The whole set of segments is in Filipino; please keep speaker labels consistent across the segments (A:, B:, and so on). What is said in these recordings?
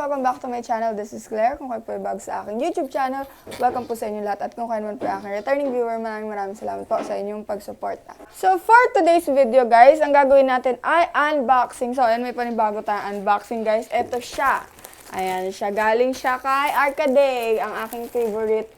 A: Welcome back to my channel. This is Claire. Kung kayo po ay bago sa aking YouTube channel, welcome po sa inyo lahat. At kung kayo naman po ay aking returning viewer, maraming salamat po sa inyong pagsuporta. So, for today's video, guys, ang gagawin natin ay unboxing. So, ayan, may panibago tayong unboxing, guys. Ito siya. Ayan siya. Galing siya kay Arcaday, ang aking favorite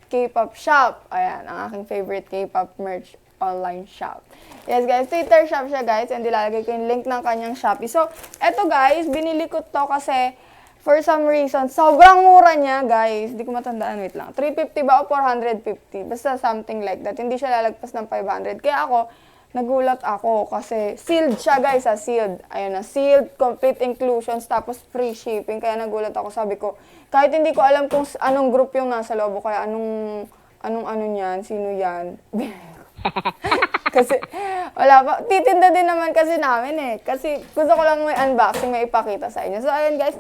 A: K-pop shop. Ayan, ang aking favorite K-pop merch online shop. Yes, guys. Twitter shop siya, guys. And ilalagay ko yung link ng kanyang Shopee. So, eto, guys. Binili ko to kasi for some reason, sobrang mura niya, guys. Hindi ko matandaan. Wait lang. 350 ba o 450? Basta something like that. Hindi siya lalagpas ng 500. Kaya ako, nagulat ako kasi sealed siya, guys. Sealed. Ayun na. Sealed, complete inclusions, tapos free shipping. Kaya nagulat ako. Sabi ko, kahit hindi ko alam kung anong group yung nasa loob, kaya anong ano niyan, sino yan. Kasi, wala pa. Titinda din naman kasi namin eh. Kasi gusto ko lang may unboxing, may ipakita sa inyo. So, ayan guys.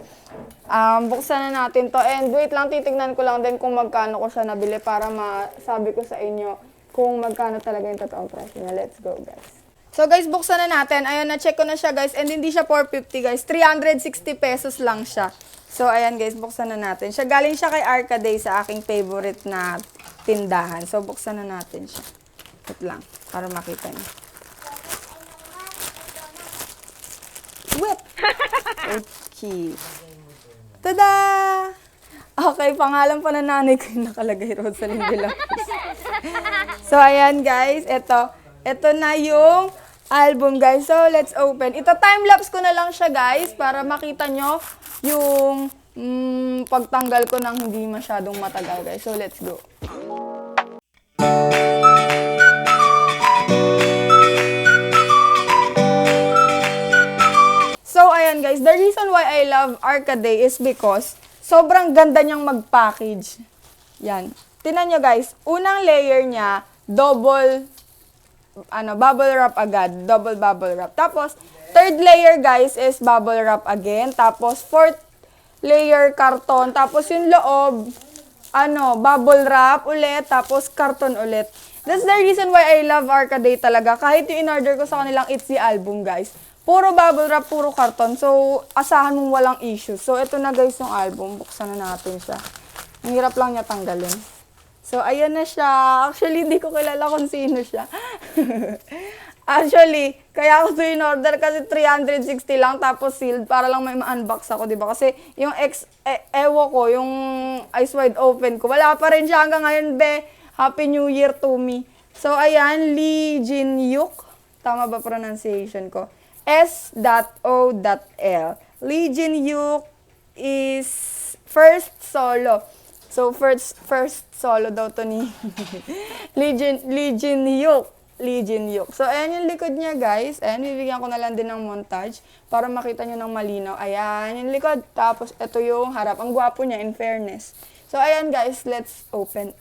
A: Buksan na natin to. And wait lang, titignan ko lang din kung magkano ko siya nabili para masabi ko sa inyo kung magkano talaga yung totoong price niya. Let's go, guys. So, guys, buksan na natin. Ayan, na-check ko na siya, guys. And hindi siya 450, guys. 360 pesos lang siya. So, ayan, guys, buksan na natin siya. Galing siya kay Arcaday sa aking favorite na tindahan. So, buksan na natin siya. Wait lang, para makita niyo. Whip! Okay. Tada! Okay, pangalan pa na nanay ko yung nakalagay, Rosaline Villalobos. So, ayan guys, ito na yung album, guys. So, let's open. Ito, time-lapse ko na lang siya, guys, para makita nyo yung pagtanggal ko ng hindi masyadong matagal, guys. So, let's go. So, ayan guys, the reason why I love Arcaday is because sobrang ganda niyang mag-package. Yan. Tingnan nyo guys, unang layer niya, bubble wrap agad. Double bubble wrap. Tapos, third layer guys is bubble wrap again. Tapos, fourth layer karton. Tapos, yung loob, bubble wrap ulit. Tapos, karton ulit. That's the reason why I love Arcaday talaga. Kahit yung in-order ko sa kanilang Itzy album guys. Puro bubble wrap, puro karton. So, asahan mong walang issue. So, ito na guys yung album. Buksan na natin siya. Ang hirap lang niya tanggalin. So, ayan na siya. Actually, hindi ko kilala kung sino siya. Actually, kaya ako ito in-order kasi 360 lang tapos sealed para lang may ma-unbox ako, diba? Kasi yung ewo ko, yung eyes wide open ko, wala pa rin siya hanggang ngayon, be. Happy New Year to me. So, ayan, Lee Jin-hyuk. Tama ba pronunciation ko? S.O.L. Lee Jin-hyuk is first solo. So, first solo daw to ni Lee Jin-hyuk. So, ayan yung likod niya, guys. Ayan, bibigyan ko na lang din ng montage para makita nyo ng malinaw. Ayan, yung likod. Tapos, ito yung harap. Ang gwapo niya, in fairness. So, ayan, guys. Let's open.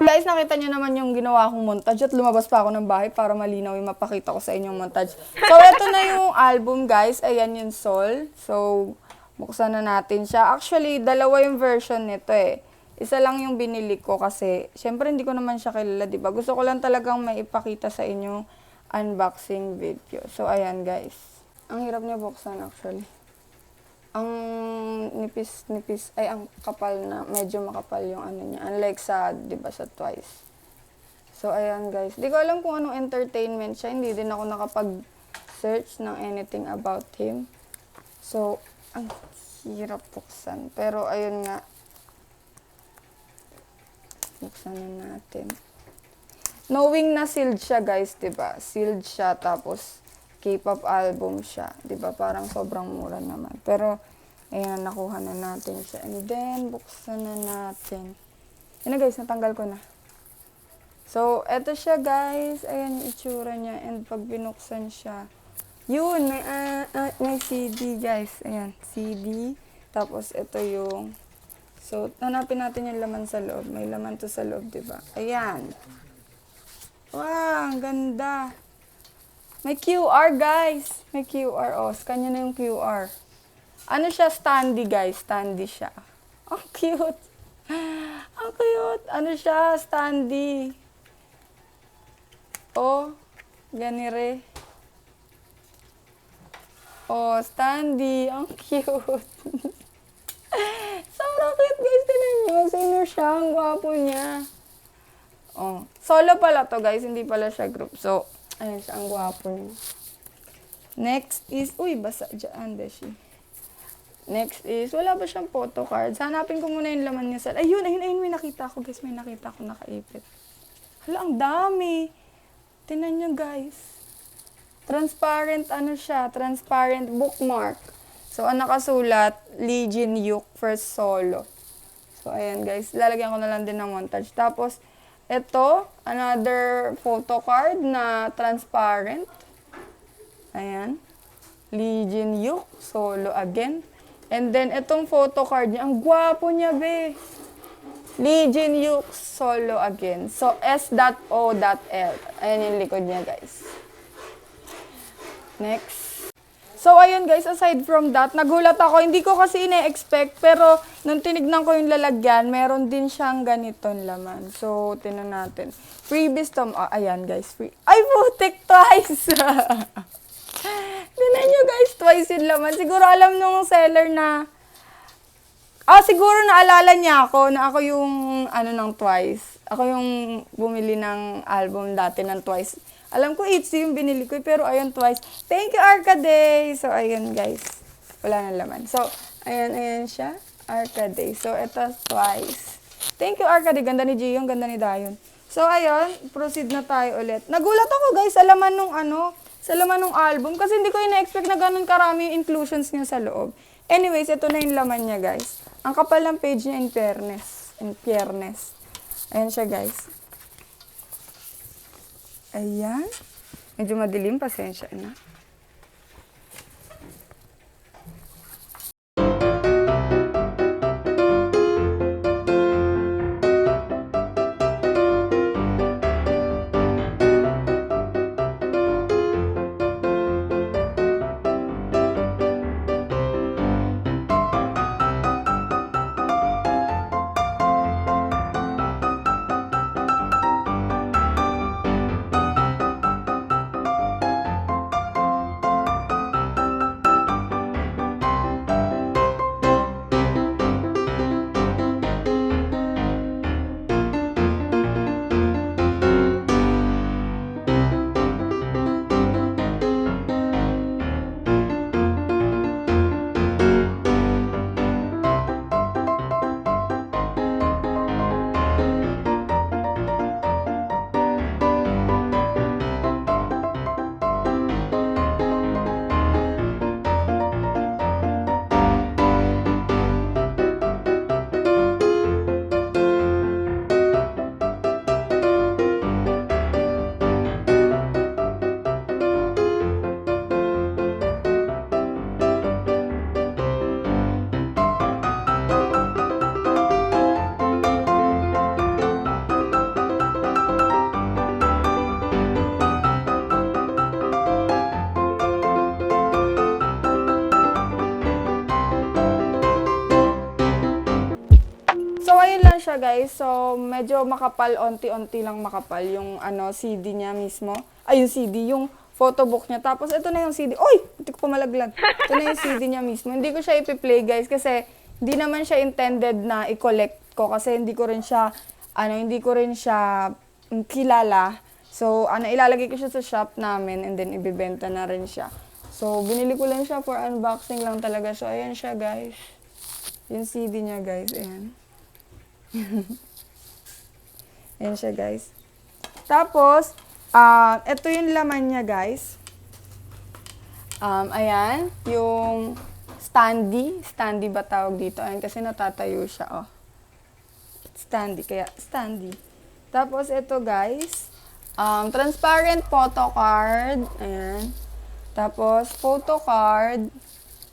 A: Guys, nakita nyo naman yung ginawa kong montage at lumabas pa ako ng bahay para malinaw yung mapakita ko sa inyong montage. So, ito na yung album, guys. Ayan yung Soul. So, buksan na natin siya. Actually, dalawa yung version nito eh. Isa lang yung binili ko kasi, syempre hindi ko naman siya kilala, diba? Gusto ko lang talagang maipakita sa inyong unboxing video. So, ayan, guys. Ang hirap niya buksan, actually. Ang nipis, ay ang kapal na, medyo makapal yung ano niya. Unlike sa, di ba, sa Twice. So, ayan guys. Di ko alam kung anong entertainment siya. Hindi din ako nakapag-search ng anything about him. So, ang hirap buksan. Pero, ayun nga. Buksan na natin. Knowing na sealed siya guys, di ba? Sealed siya, tapos K-pop album siya. Diba? Parang sobrang mura naman. Pero, ayan, nakuha na natin siya. And then, buksan na natin. Ayan na guys, natanggal ko na. So, eto siya guys. Ayan yung itsura niya. And pag binuksan siya, yun, may CD guys. Ayan, CD. Tapos, ito yung... So, hanapin natin yung laman sa loob. May laman to sa loob, diba? Ayan. Wow, ang ganda. May QR, guys. May QR. Oh, scan nyo na yung QR. Ano siya? Standy, guys. Standy siya. Ang cute. Ang cute. Ano siya? Standy. Oh, ganire. Oh, standy. Ang cute. Sobrang cute, guys. Tinan nyo. Sino siya? Ang gwapo niya. Oh, solo pala to, guys. Hindi pala siya group. So, ayun siya. Ang gwapo niya. Next is, uy, basa dyan, beshi. Next is, wala ba siyang photo cards? Hanapin ko muna yung laman niya sa... Ayun, may nakita ko, guys. May nakita ko nakaipit. Hala, ang dami. Tingnan nyo, guys. Transparent, ano siya? Transparent bookmark. So, ang nakasulat, Lee Jin Yuk first solo. So, ayan, guys. Lalagyan ko na lang din ng montage. Tapos, ito, another photo card na transparent. Ayan. Lee Jin Yuk, solo again. And then, itong photo card niya, ang gwapo niya, be. Lee Jin Yuk, solo again. So, S.O.L. Ayan yung likod niya, guys. Next. So, ayun, guys, aside from that, nagulat ako. Hindi ko kasi ine-expect, pero nung tinignan ko yung lalagyan, meron din siyang ganitong laman. So, tinan natin. Freebies to, ayan, guys, free. Ay, putik, twice! Tignan nyo, guys, twice yung laman. Siguro alam nung seller na... siguro naalala niya ako na ako yung ng Twice. Ako yung bumili ng album dati ng Twice. Alam ko, Itzy yung binili ko, pero ayun, Twice. Thank you, Arcade! So, ayun, guys. Wala nang laman. So, ayan siya. Arcade. So, ito, Twice. Thank you, Arcade. Ganda ni Gio, ganda ni Dayon. So, ayun, proceed na tayo ulit. Nagulat ako, guys, sa laman nung sa laman ng album. Kasi hindi ko ina-expect na ganun karami yung inclusions niya sa loob. Anyways, ito na yung laman niya, guys. Ang kapal ng page niya in fairness. In fairness. Ayan siya, guys. Ayan. Medyo madilim, pasensya na. Siya, guys. So, medyo makapal, onti-onti lang makapal yung CD niya mismo. Ay, yung CD, yung photobook niya. Tapos, ito na yung CD. Uy! Hindi ko pa malaglag. Ito na yung CD niya mismo. Hindi ko siya ipi-play, guys, kasi hindi naman siya intended na i-collect ko kasi hindi ko rin siya kilala. So, ilalagay ko siya sa shop namin and then ibibenta na rin siya. So, binili ko lang siya for unboxing lang talaga. So, ayan siya, guys. Yung CD niya, guys. Ayan. Ayan siya, guys. Tapos, ito yung laman niya, guys. Ayan, yung standy. Standy ba tawag dito? Ayan, kasi natatayo siya, oh. Standy, kaya standy. Tapos, ito, guys. Transparent photo card. Ayan. Tapos, photo card.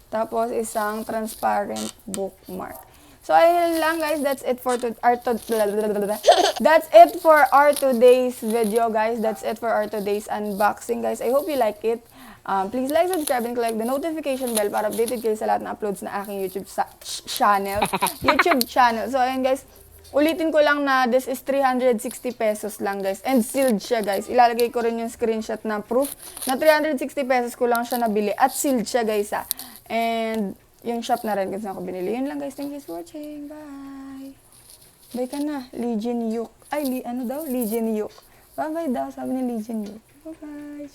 A: Tapos, isang transparent bookmark. So, ayun lang guys. That's it for that's it for our today's video, guys. That's it for our today's unboxing, guys. I hope you like it. Please like, subscribe, and click the notification bell para updated kayo sa lahat ng uploads na aking YouTube channel. So, ayun guys. Ulitin ko lang na this is 360 pesos lang, guys. And sealed siya, guys. Ilalagay ko rin yung screenshot na proof na 360 pesos ko lang siya nabili. At sealed siya, guys, ha. And yung shop na rin kung saan ko binili. Yun lang, guys. Thank you for watching. Bye. Bye ka na. Legion Yuk. Ay, ano daw? Legion Yuk. Bye-bye daw. Sabi ni Legion Yuk. Bye-bye.